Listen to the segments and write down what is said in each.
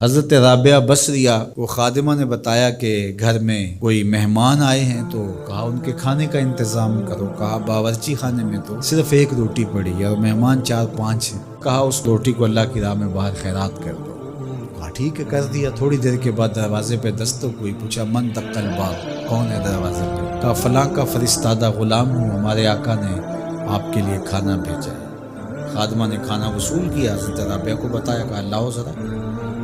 حضرت رابعہ بصریہ کو خادمہ نے بتایا کہ گھر میں کوئی مہمان آئے ہیں، تو کہا ان کے کھانے کا انتظام کرو۔ کہا باورچی خانے میں تو صرف ایک روٹی پڑی ہے اور مہمان 4-5 ہیں۔ کہا اس روٹی کو اللہ کی راہ میں باہر خیرات کر دو۔ کہا ٹھیک ہے، کر دیا۔ تھوڑی دیر کے بعد دروازے پہ دستک ہوئی۔ پوچھا من دق الباب، کون ہے دروازے پہ؟ کہا فلاں کا فرستادہ غلام ہوں، ہمارے آقا نے آپ کے لیے کھانا بھیجا ہے۔ خادمہ نے کھانا وصول کیا، حضرت رابعہ کو بتایا، کہا لاؤ ذرا۔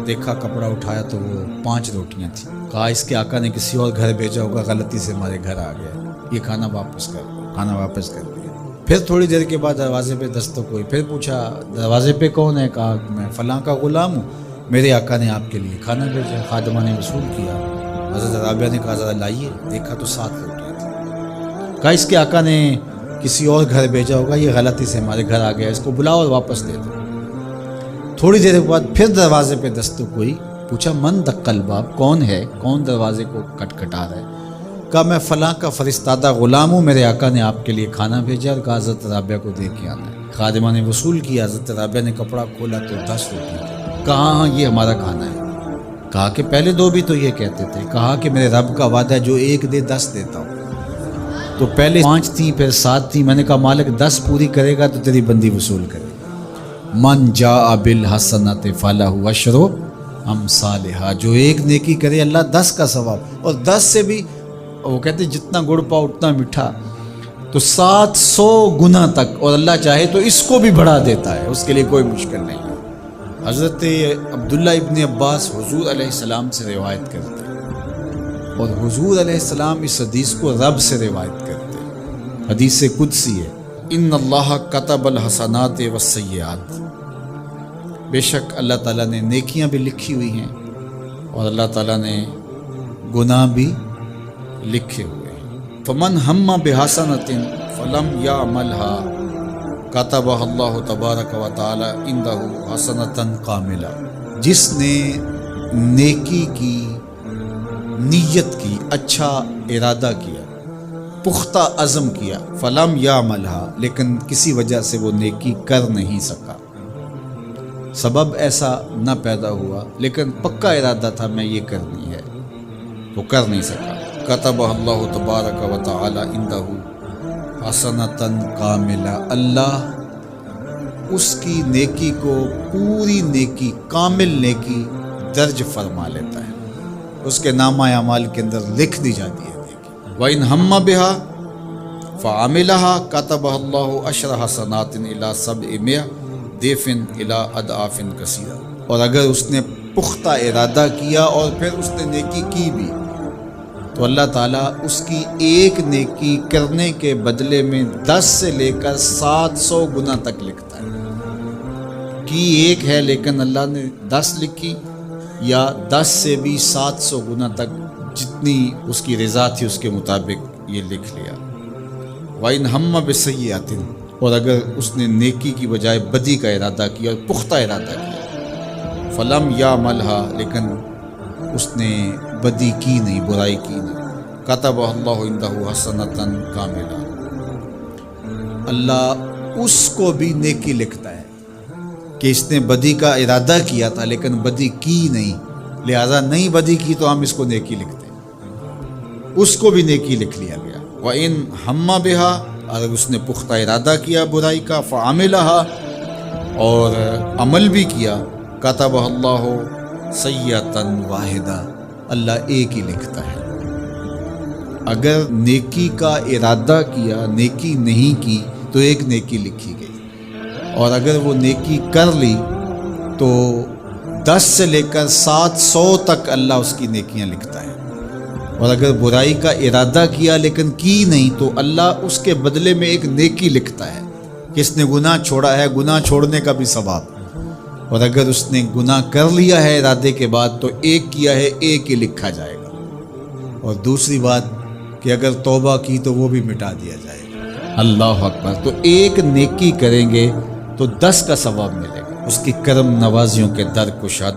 دیکھا، کپڑا اٹھایا تو وہ 5 روٹیاں تھیں۔ کہا اس کے آقا نے کسی اور گھر بھیجا ہوگا، غلطی سے ہمارے گھر آ گیا، یہ کھانا واپس کر دو۔ کھانا واپس کر دیا۔ پھر تھوڑی دیر کے بعد دروازے پہ دستک ہوئی۔ پھر پوچھا دروازے پہ کون ہے؟ کہا میں فلاں کا غلام ہوں، میرے آقا نے آپ کے لیے کھانا بھیجا۔ خادمہ نے وصول کیا۔ حضرت رابعہ نے کہا ذرا لائیے۔ دیکھا تو 7 روٹیاں تھیں۔ کہا اس کے آقا نے کسی اور گھر بھیجا ہوگا، یہ غلطی سے ہمارے گھر آ گیا، اس کو بلاؤ اور واپس دے دو۔ تھوڑی دیر کے بعد پھر دروازے پہ دستک ہوئی۔ پوچھا من دق الباب، کون ہے؟ کون دروازے کو کٹکھٹا رہا ہے؟ کہا میں فلاں کا فرستادہ غلام ہوں، میرے آقا نے آپ کے لیے کھانا بھیجا اور کہا حضرت رابعہ کو دے کے آنا ہے۔ خادمہ نے وصول کیا۔ حضرت رابعہ نے کپڑا کھولا تو 10 روٹیاں تھیں۔ کہا ہاں یہ ہمارا کھانا ہے۔ کہا کہ پہلے 2 بھی تو یہ کہتے تھے۔ کہا کہ میرے رب کا وعدہ ہے جو 1 دے 10 دیتا ہوں۔ تو پہلے 5 تھی، پھر 7 تھی۔ میں نے کہا مالک 10 پوری کرے گا تو تیری بندی وصول کرے گا۔ من جاء بالحسنۃ فلہ عشر امثالھا، جو 1 نیکی کرے اللہ 10 کا ثواب، اور 10 سے بھی وہ کہتے جتنا گڑ پاؤ اتنا میٹھا، تو 700 گنا تک، اور اللہ چاہے تو اس کو بھی بڑھا دیتا ہے، اس کے لیے کوئی مشکل نہیں ہے۔ حضرت عبداللہ ابن عباس حضور علیہ السلام سے روایت کرتے ہیں، اور حضور علیہ السلام اس حدیث کو رب سے روایت کرتے ہیں۔ حدیث قدسی ہے، ان اللہ کتب الحسنات والسیئات، بے شک اللہ تعالیٰ نے نیکیاں بھی لکھی ہوئی ہیں اور اللہ تعالیٰ نے گناہ بھی لکھے ہوئے ہیں۔ فمن ہم بحسنۃ فلم یعملها کتبہ اللہ تبارک و تعالی عندہ حسنۃ کاملہ، جس نے نیکی کی نیت کی، اچھا ارادہ کیا، پختہ عزم کیا، فلم یعملها، لیکن کسی وجہ سے وہ نیکی کر نہیں سکا، سبب ایسا نہ پیدا ہوا، لیکن پکا ارادہ تھا میں یہ کرنی ہے، وہ کر نہیں سکا، کتبہ اللہ تبارک و تعالی عندہ حسنۃ کاملہ، اللہ اس کی نیکی کو پوری نیکی، کامل نیکی درج فرما لیتا ہے، اس کے نامہ اعمال کے اندر لکھ دی جاتی ہے نیکی۔ وَإِنْ ہَمَّ بِهَا فَعَمِلَهَا كَتَبَهَا اللَّهُ عَشْرَ حَسَنَاتٍ إِلَىٰ 700 دیفن الی اضعاف کثیرہ، اور اگر اس نے پختہ ارادہ کیا اور پھر اس نے نیکی کی بھی، تو اللہ تعالیٰ اس کی 1 نیکی کرنے کے بدلے میں 10 سے لے کر 700 گنا تک لکھتا ہے۔ کی 1 ہے لیکن اللہ نے 10 لکھی، یا 10 سے بھی 700 گنا تک، جتنی اس کی رضا تھی اس کے مطابق یہ لکھ لیا۔ وَإِنْ هَمَّ بِسَیِّئَةٍ، اور اگر اس نے نیکی کی بجائے بدی کا ارادہ کیا اور پختہ ارادہ کیا، فلم یعملها، لیکن اس نے بدی کی نہیں، برائی کی نہیں، کتبہ اللہ عندہ حسنۃ کاملہ، اللہ اس کو بھی نیکی لکھتا ہے کہ اس نے بدی کا ارادہ کیا تھا لیکن بدی کی نہیں، لہذا نہیں بدی کی تو ہم اس کو نیکی لکھتے ہیں، اس کو بھی نیکی لکھ لیا گیا۔ وَإِنْ ہَمَّ بِهَا، اگر اس نے پختہ ارادہ کیا برائی کا، فعملها، اور عمل بھی کیا، کتبہ اللہ سیئۃ واحدہ، اللہ 1 ہی لکھتا ہے۔ اگر نیکی کا ارادہ کیا، نیکی نہیں کی تو 1 نیکی لکھی گئی، اور اگر وہ نیکی کر لی تو 10 سے لے کر 700 تک اللہ اس کی نیکیاں لکھتا ہے، اور اگر برائی کا ارادہ کیا لیکن کی نہیں تو اللہ اس کے بدلے میں 1 نیکی لکھتا ہے کہ اس نے گناہ چھوڑا ہے، گناہ چھوڑنے کا بھی ثواب، اور اگر اس نے گناہ کر لیا ہے ارادے کے بعد تو 1 کیا ہے، 1 ہی لکھا جائے گا، اور دوسری بات کہ اگر توبہ کی تو وہ بھی مٹا دیا جائے گا۔ اللہ اکبر۔ تو 1 نیکی کریں گے تو 10 کا ثواب ملے گا، اس کی کرم نوازیوں کے در کشاد